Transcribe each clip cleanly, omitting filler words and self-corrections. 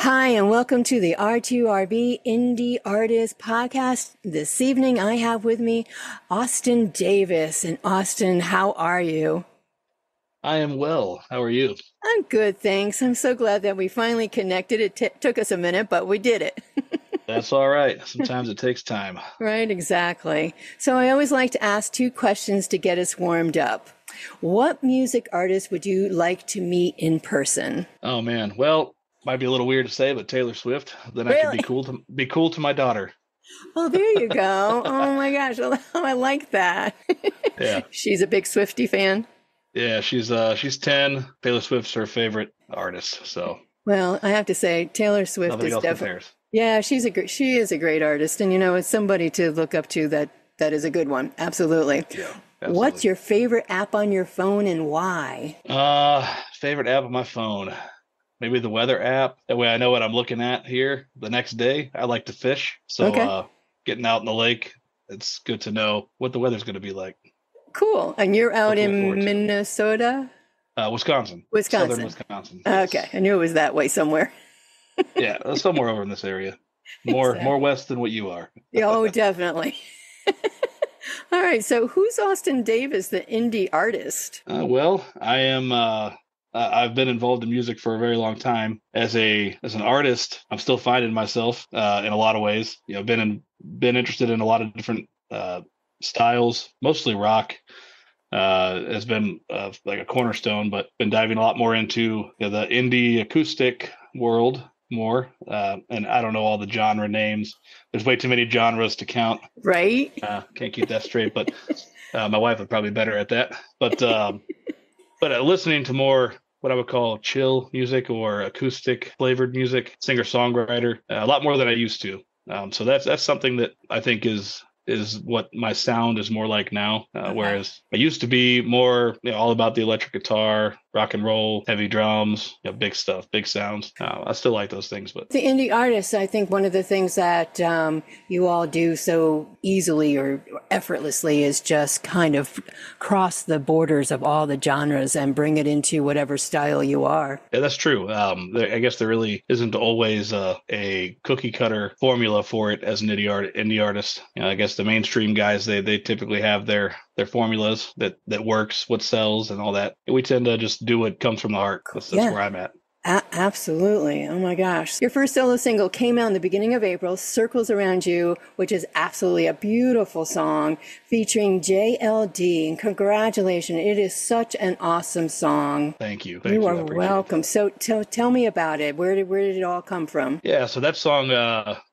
Hi, and welcome to the R2RB Indie Artist Podcast. This evening, I have with me Austin Davis. And Austin, how are you? I am well. How are you? I'm good, thanks. I'm so glad that we finally connected. It took us a minute, but we did it. That's all right. Sometimes it takes time. Right, exactly. So I always like to ask two questions to get us warmed up. What music artist would you like to meet in person? Oh man. Well, might be a little weird to say, but Taylor Swift. Then I Really? could be cool to my daughter. Oh, there you go. Oh my gosh, I like that. Yeah. She's a big Swiftie fan. Yeah, she's 10. Taylor Swift's her favorite artist, so Well, I have to say, Taylor Swift nothing is else definitely, compares. yeah, she is a great artist. And, it's somebody to look up to that is a good one. Absolutely. Yeah. What's Absolutely. your favorite app on your phone and why? Favorite app on my phone. Maybe the weather app. That way I know what I'm looking at here the next day. I like to fish. So Okay. getting out in the lake, it's good to know what the weather's going to be like. Cool. And you're out Looking forward in to it. Wisconsin? Southern Wisconsin. Wisconsin. Yes. Okay. I knew it was that way somewhere. Yeah, somewhere over in this area. More Exactly. west than what you are. Oh, definitely. All right. So who's Austin Davis, the indie artist? Well, I am. I've been involved in music for a very long time. As an artist, I'm still finding myself in a lot of ways. Been interested in a lot of different styles, mostly rock. Has been like a cornerstone, but been diving a lot more into the indie acoustic world more. And I don't know all the genre names. There's way too many genres to count. Right? Can't keep that straight, but my wife would probably be better at that. But listening to more what I would call chill music or acoustic flavored music, singer-songwriter, a lot more than I used to. So that's something that I think is what my sound is more like now. Whereas I used to be more all about the electric guitar, rock and roll, heavy drums, big stuff, big sounds. I still like those things, but The indie artists, I think one of the things that you all do so easily or effortlessly is just kind of cross the borders of all the genres and bring it into whatever style you are. yeah, that's true. I guess there really isn't always a cookie cutter formula for it as an indie artist. I guess the mainstream guys they typically have their formulas that works, what sells, and all that. We tend to just do what comes from the heart. That's Yeah. where I'm at. Absolutely. Oh my gosh. Your first solo single came out in the beginning of April, Circles Around You, which is absolutely a beautiful song featuring JLD. And congratulations. It is such an awesome song. Thank you. You I are appreciate it. welcome. So tell me about it. Where did it all come from? Yeah, so that song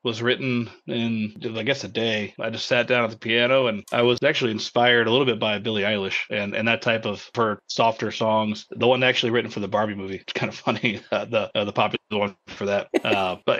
was written in, I guess, a day. I just sat down at the piano, and I was actually inspired a little bit by Billie Eilish and that type of her softer songs. The one actually written for the Barbie movie. It's kind of funny, the popular one for that. But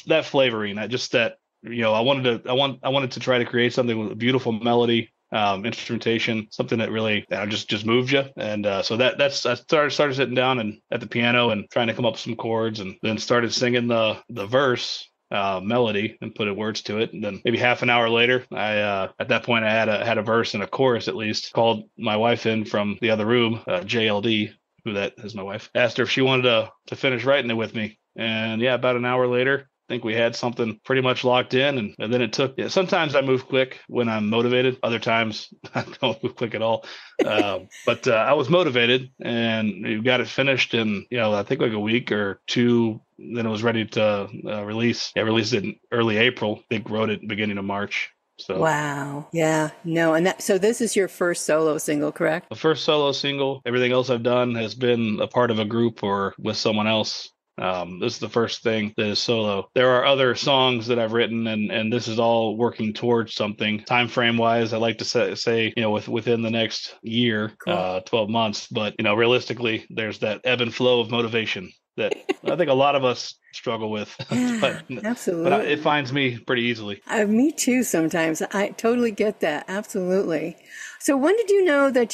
that flavoring, I just that I wanted to try to create something with a beautiful melody. Instrumentation, something that really just moved you, and so that's I started sitting down and at the piano and trying to come up with some chords, and then started singing the verse melody and put words to it. And then maybe half an hour later, I at that point I had a verse and a chorus at least. Called my wife in from the other room, JLD, who that is my wife. Asked her if she wanted to finish writing it with me, and yeah, about an hour later, I think we had something pretty much locked in, and then it took. Yeah, sometimes I move quick when I'm motivated. Other times I don't move quick at all. But I was motivated, and we got it finished in I think like a week or two. Then it was ready to release. I released it in early April. I think wrote it beginning of March. So Wow. Yeah. No. And so this is your first solo single, correct? the first solo single. Everything else I've done has been a part of a group or with someone else. This is the first thing that is solo. There are other songs that I've written, and this is all working towards something. Time frame wise, I like to say within the next year, Cool. 12 months. But realistically, there's that ebb and flow of motivation that I think a lot of us struggle with. Yeah, but absolutely. it finds me pretty easily. Me too. Sometimes I totally get that. Absolutely. So when did you know that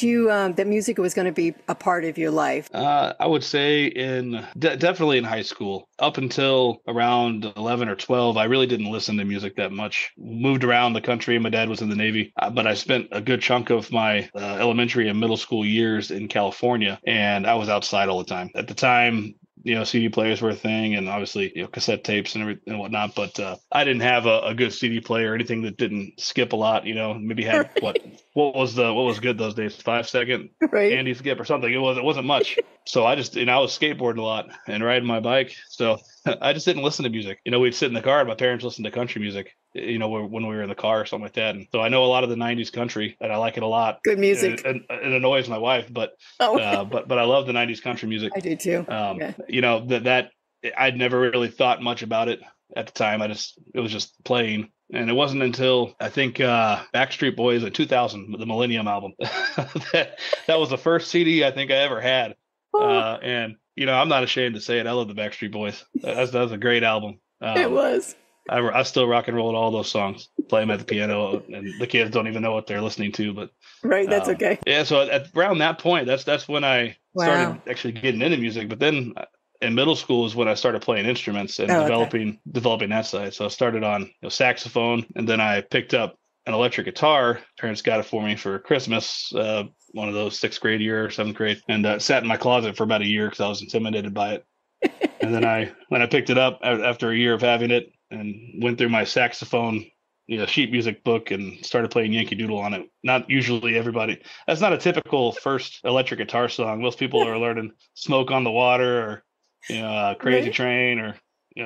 that music was going to be a part of your life? I would say definitely in high school. Up until around 11 or 12, I really didn't listen to music that much. Moved around the country. My dad was in the Navy, but I spent a good chunk of my elementary and middle school years in California, and I was outside all the time. At the time, CD players were a thing, and obviously, cassette tapes and whatnot. But I didn't have a good CD player or anything that didn't skip a lot. Maybe had what was good those days? 5 second Right. Andy skip or something. It wasn't much. So I just, I was skateboarding a lot and riding my bike. So I just didn't listen to music. We'd sit in the car and my parents listened to country music, when we were in the car or something like that. And so I know a lot of the 90s country and I like it a lot. Good music. It annoys my wife, but but I love the 90s country music. I do too. That I'd never really thought much about it at the time. It was just playing. And it wasn't until I think Backstreet Boys in 2000, the Millennium album, that was the first CD I think I ever had. And I'm not ashamed to say it. I love the Backstreet Boys. That was a great album. It was. I still rock and roll with all those songs, play them at the piano, and the kids don't even know what they're listening to. But right, that's okay. Yeah, so around that point, that's when I started actually getting into music. But then in middle school is when I started playing instruments and developing that side. So I started on saxophone, and then I picked up an electric guitar. Parents got it for me for Christmas, one of those 6th grade year or 7th grade, and sat in my closet for about a year because I was intimidated by it. And then when I picked it up after a year of having it and went through my saxophone sheet music book and started playing Yankee Doodle on it. Not usually everybody. That's not a typical first electric guitar song. Most people are learning Smoke on the Water or Crazy Train or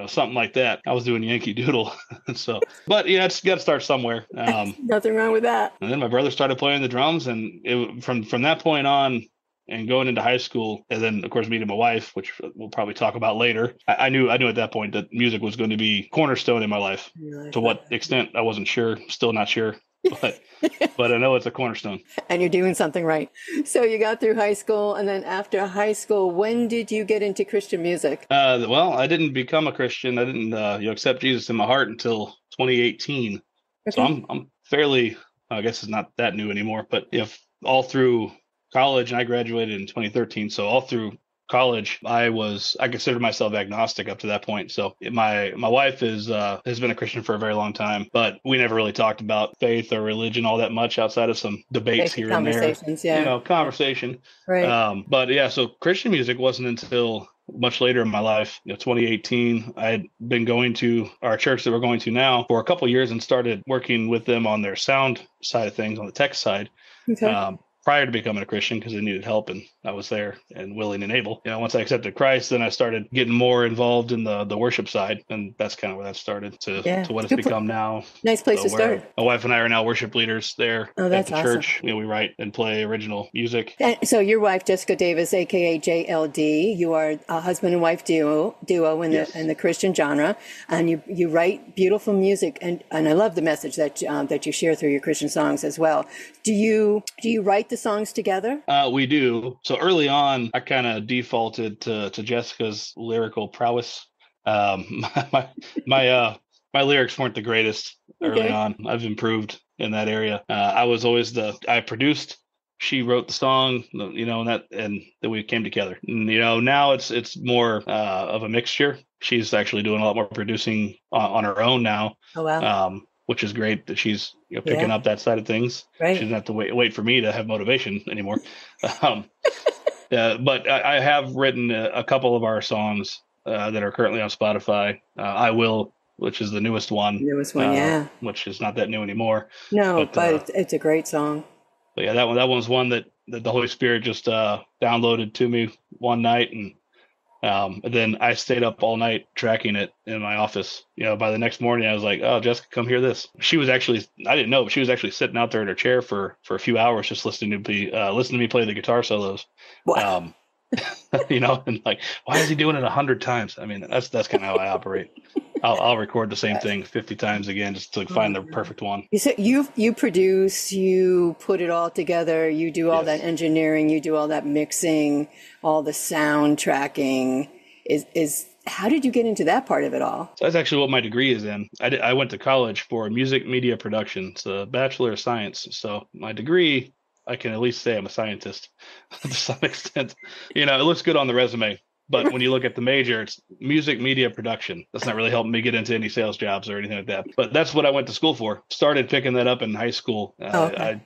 something like that. I was doing Yankee Doodle. So, but it's got to start somewhere. Nothing wrong with that. And then my brother started playing the drums, and from that point on, and going into high school, and then of course meeting my wife, which we'll probably talk about later. I knew at that point that music was going to be cornerstone in my life. To what extent, I wasn't sure. Still not sure. But I know it's a cornerstone. And you're doing something right. So you got through high school, and then after high school, when did you get into Christian music? Well, I didn't become a Christian. I didn't accept Jesus in my heart until 2018. Okay. So I'm fairly, I guess it's not that new anymore, but if all through college, and I graduated in 2013. So all through college, I considered myself agnostic up to that point. So my wife has been a Christian for a very long time, but we never really talked about faith or religion all that much outside of some debates here and there. Conversation. Right. But yeah, so Christian music wasn't until much later in my life. 2018, I had been going to our church that we're going to now for a couple of years and started working with them on their sound side of things, on the tech side. Okay. Prior to becoming a Christian, because they needed help, and I was there and willing and able. Once I accepted Christ, then I started getting more involved in the worship side, and that's kind of where that started to what it's become now. Nice place to start. My wife and I are now worship leaders there at the church. Awesome. We write and play original music. And so your wife, Jessica Davis, aka JLD, you are a husband and wife duo in the Christian genre, and you write beautiful music, and I love the message that you share through your Christian songs as well. Do you write the songs together? We do. So early on, I kind of defaulted to Jessica's lyrical prowess. My lyrics weren't the greatest early on. I've improved in that area. I was always I produced. She wrote the song, and then we came together. And, now it's more of a mixture. She's actually doing a lot more producing on her own now. Oh wow. Which is great that she's picking up that side of things. Right. She doesn't have to wait for me to have motivation anymore. But I have written a couple of our songs that are currently on Spotify. I Will, which is the newest one. Which is not that new anymore. No, but it's a great song. But yeah, that one's one that the Holy Spirit just downloaded to me one night, and then I stayed up all night tracking it in my office. By the next morning, I was like, "Oh, Jessica, come hear this." She was actually, I didn't know, but she was actually sitting out there in her chair for a few hours, just listening to me play the guitar solos. Wow. And like, why is he doing it 100 times? I mean, that's kind of how I operate. I'll record the same thing 50 times again just to find the perfect one. You said you produce, you put it all together, you do all that engineering, you do all that mixing, all the sound tracking. Is how did you get into that part of it all? So that's actually what my degree is in. I went to college for music media production. It's a Bachelor of Science. So my degree, I can at least say I'm a scientist to some extent. It looks good on the resume. But when you look at the major, it's music media production. That's not really helping me get into any sales jobs or anything like that. But that's what I went to school for. Started picking that up in high school. I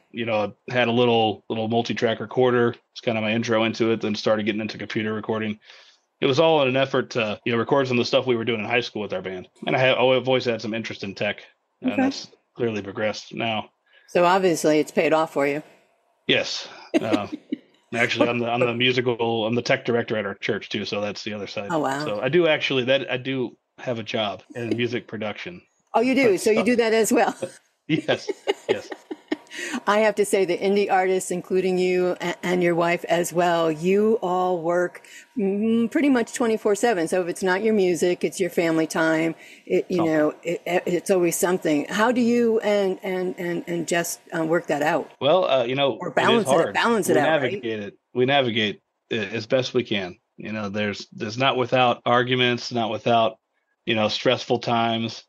had a little multi-track recorder. It's kind of my intro into it. Then started getting into computer recording. it was all in an effort to, record some of the stuff we were doing in high school with our band. And I've always had some interest in tech, and that's clearly progressed now. So obviously it's paid off for you. Yes. Actually, I'm the tech director at our church too. So that's the other side. Oh, wow. So I do have a job in music production. Oh, you do? So you do that as well? Yes. I have to say the indie artists, including you and your wife as well, you all work pretty much 24/7. So if it's not your music, it's your family time. It's always something. How do you and Jess work that out? Well, or balance it is hard. Balance it out. We navigate it as best we can. There's not without arguments, not without stressful times.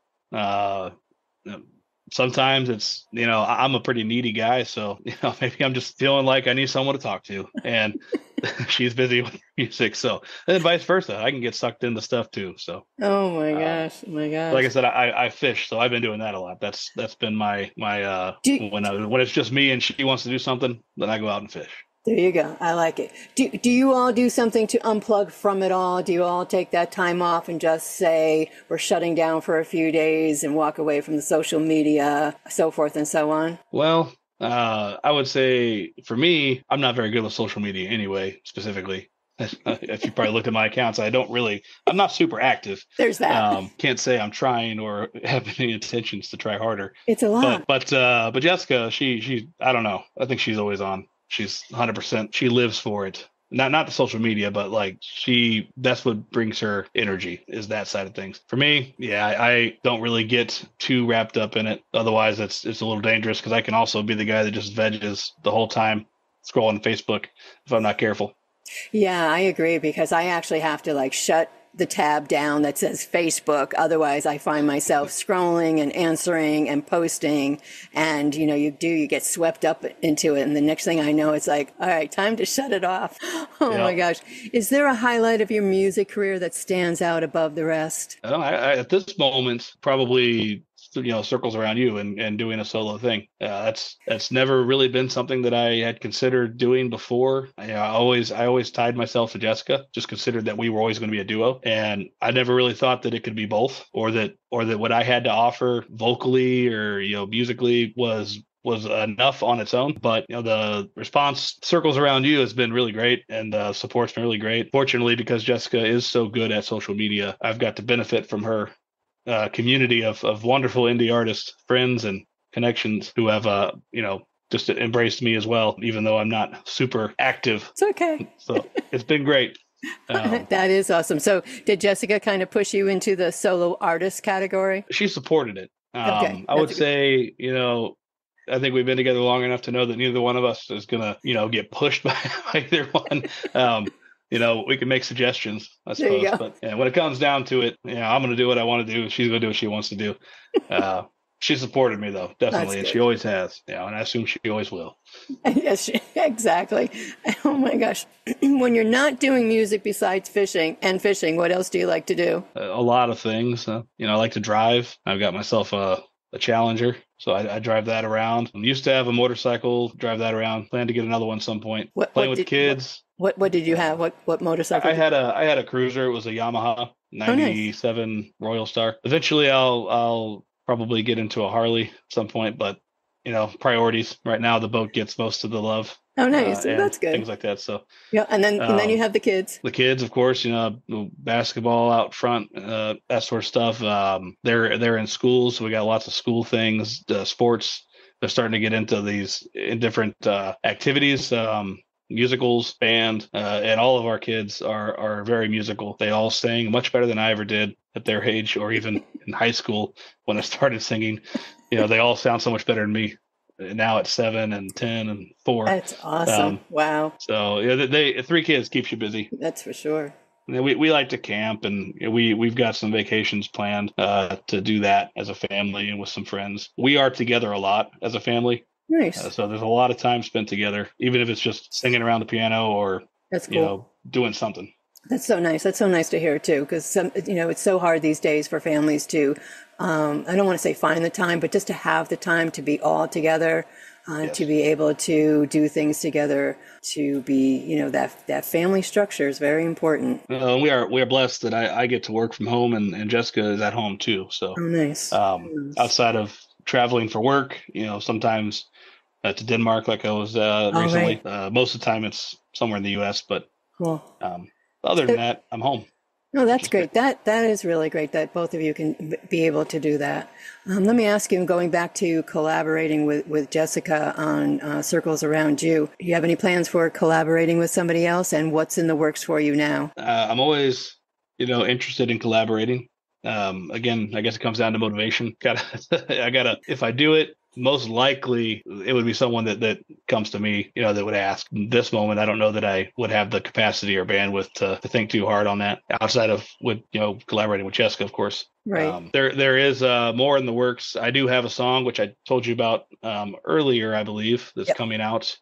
Sometimes it's, I'm a pretty needy guy. So, maybe I'm just feeling like I need someone to talk to, and she's busy with music. So, and then vice versa, I can get sucked into stuff too. So, oh my gosh. Like I said, I fish. So I've been doing that a lot. That's been my when it's just me and she wants to do something, then I go out and fish. There you go. I like it. Do you all do something to unplug from it all? Do you all take that time off and just say we're shutting down for a few days and walk away from the social media, so forth and so on? Well, I would say for me, I'm not very good with social media anyway, specifically. If you probably looked at my accounts, I'm not super active. There's that. Can't say I'm trying or have any intentions to try harder. It's a lot. But Jessica, she I don't know. I think she's always on. She's 100%. She lives for it. Not the social media, but that's what brings her energy, is that side of things. For me, I don't really get too wrapped up in it. Otherwise, it's a little dangerous, because I can also be the guy that just veggies the whole time scrolling Facebook if I'm not careful. Yeah, I agree, because I actually have to shut the tab down that says Facebook. Otherwise, I find myself scrolling and answering and posting, and you get swept up into it. And the next thing I know, it's like, all right, time to shut it off. Oh my gosh. Is there a highlight of your music career that stands out above the rest? I at this moment, probably Circles Around You and doing a solo thing. That's never really been something that I had considered doing before. I always tied myself to Jessica, just considered that we were always going to be a duo, and I never really thought that it could be both, or that what I had to offer vocally or musically was enough on its own. But the response Circles Around You has been really great, and the support's been really great. Fortunately, because Jessica is so good at social media, I've got to benefit from her community of wonderful indie artists, friends and connections who have just embraced me as well, even though I'm not super active. It's okay. So it's been great. That is awesome. So did Jessica kind of push you into the solo artist category? She supported it. Okay. I would say, I think we've been together long enough to know that neither one of us is gonna, get pushed by either one. We can make suggestions, I suppose. But when it comes down to it, I'm going to do what I want to do. She's going to do what she wants to do. She supported me, though, definitely. And she always has. And I assume she always will. Yes, exactly. Oh, my gosh. When you're not doing music besides fishing, what else do you like to do? A lot of things. I like to drive. I've got myself a Challenger, so I drive that around. I used to have a motorcycle, drive that around. Plan to get another one at some point. Playing with the kids. What did you have? What motorcycle? I had a cruiser. It was a Yamaha 97 Royal Star. Eventually, I'll probably get into a Harley at some point, but priorities right now. The boat gets most of the love. Oh, nice. That's good. Things like that. So yeah, and then you have the kids. The kids, of course. Basketball out front, that sort of stuff. They're in school, so we got lots of school things. Sports. They're starting to get into these different activities. Musicals, band, and all of our kids are very musical. They all sing much better than I ever did at their age, or even in high school when I started singing. They all sound so much better than me now at 7 and 10 and 4. That's awesome. Wow. So they 3 kids keeps you busy. That's for sure. We like to camp, and we've got some vacations planned to do that as a family and with some friends. We are together a lot as a family. Nice. So there's a lot of time spent together, even if it's just singing around the piano or that's cool. Doing something. That's so nice. That's so nice to hear too, because it's so hard these days for families to, I don't want to say find the time, but just to have the time to be all together. to be able to do things together, to be, that family structure is very important. We are blessed that I get to work from home and Jessica is at home too. So Oh, nice. outside of traveling for work, sometimes to Denmark, like I was recently. Right. Most of the time it's somewhere in the U.S., but cool. Other than that, I'm home. No, that's great. That is really great that both of you can be able to do that. Let me ask you, going back to collaborating with Jessica on Circles Around You, do you have any plans for collaborating with somebody else, and what's in the works for you now? I'm always, interested in collaborating. Again, I guess it comes down to motivation. If I do it, most likely it would be someone that comes to me, that would ask. This moment, I don't know that I would have the capacity or bandwidth to think too hard on that outside of collaborating with Jessica, of course. Right. There is more in the works. I do have a song, which I told you about earlier, I believe, that's coming out.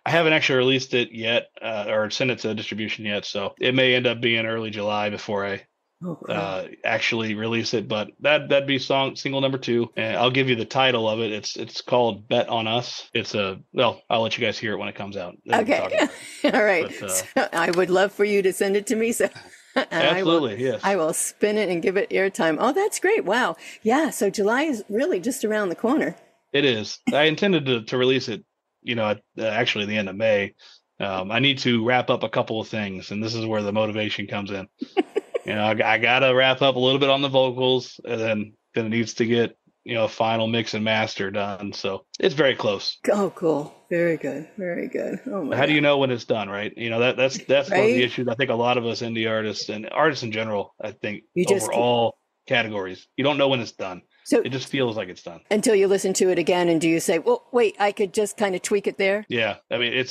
I haven't actually released it yet or sent it to distribution yet. So it may end up being early July before I actually release it, but that'd be single number 2, and I'll give you the title of it. It's called Bet on Us. I'll let you guys hear it when it comes out. Okay. All right. But, so I would love for you to send it to me. So absolutely. Yes. I will spin it and give it airtime. Oh, that's great. Wow. Yeah. So July is really just around the corner. It is. I intended to release it, actually the end of May. I need to wrap up a couple of things, and this is where the motivation comes in. I gotta wrap up a little bit on the vocals, and then it needs to get final mix and master done. So it's very close. Oh, cool! Very good, very good. Oh my! How do you know when it's done, right? That's right? One of the issues. I think a lot of us indie artists and artists in general, I think over all categories, you don't know when it's done. So it just feels like it's done until you listen to it again, and do you say, "Well, wait, I could just kind of tweak it there"? Yeah, I mean,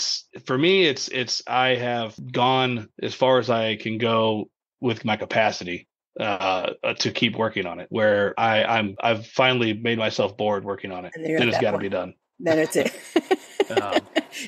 for me, I have gone as far as I can go with my capacity to keep working on it, where I've finally made myself bored working on it, and it's got to be done. Then it's it.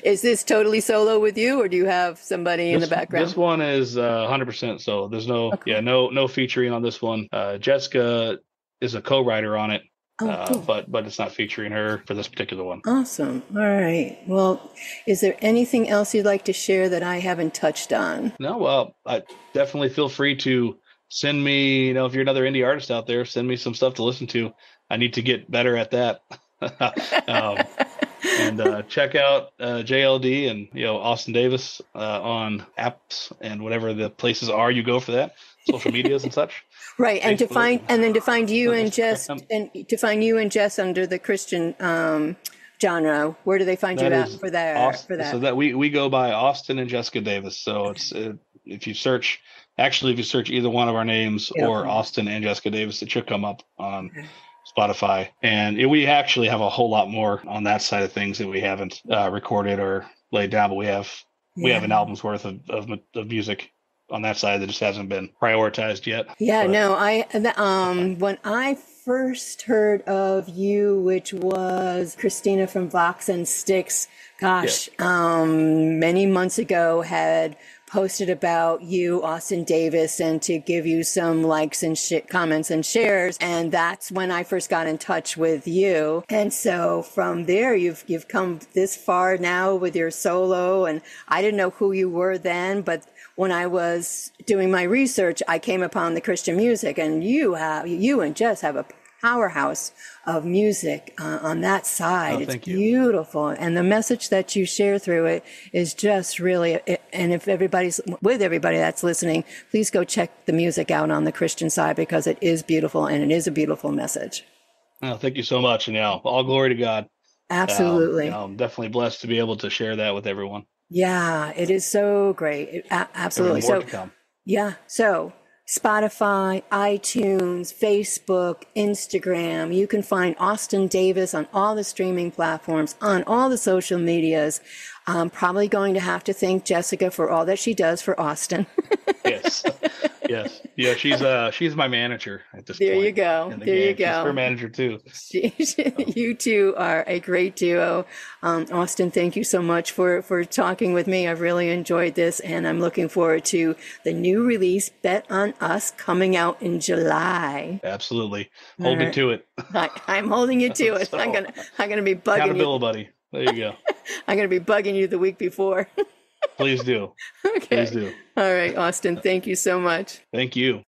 Is this totally solo with you, or do you have somebody in the background? This one is 100% solo. There's no featuring on this one. Jessica is a co-writer on it. Cool. But it's not featuring her for this particular one. Awesome. All right. Well, is there anything else you'd like to share that I haven't touched on? No, well, I definitely feel free to send me, if you're another indie artist out there, send me some stuff to listen to. I need to get better at that. And check out JLD and Austin Davis on apps and whatever the places are you go for that, social medias and such. Right, and to find you and Jess under the Christian genre. Where do they find you at for that? So that we go by Austin and Jessica Davis. So it's if you search either one of our names or Austin and Jessica Davis, it should come up on Spotify. And we actually have a whole lot more on that side of things that we haven't recorded or laid down, but we have an album's worth of music on that side that just hasn't been prioritized yet. Yeah, but when I first heard of you, which was Christina from Vox and Sticks, many months ago, had posted about you, Austin Davis, and to give you some likes and comments and shares. And that's when I first got in touch with you. And so from there, you've come this far now with your solo. And I didn't know who you were then, but when I was doing my research, I came upon the Christian music, and you and Jess have a powerhouse of music on that side. It's beautiful. And the message that you share through it is just really, and if everybody that's listening, please go check the music out on the Christian side, because it is beautiful and it is a beautiful message. Oh, thank you so much. And all glory to God. Absolutely. I'm definitely blessed to be able to share that with everyone. Yeah, it is so great. Absolutely. More to come. Yeah. So Spotify, iTunes, Facebook, Instagram. You can find Austin Davis on all the streaming platforms, on all the social medias. I'm probably going to have to thank Jessica for all that she does for Austin. Yes. Yes. Yeah, she's my manager at this point. There you go. You go. She's her manager too. You two are a great duo. Austin, thank you so much for talking with me. I've really enjoyed this, and I'm looking forward to the new release, Bet on Us, coming out in July. Absolutely. Hold me to it. I'm holding you to it. I'm gonna be bugging Accountability buddy. There you go. I'm going to be bugging you the week before. Please do. Okay. Please do. All right, Austin. Thank you so much. Thank you.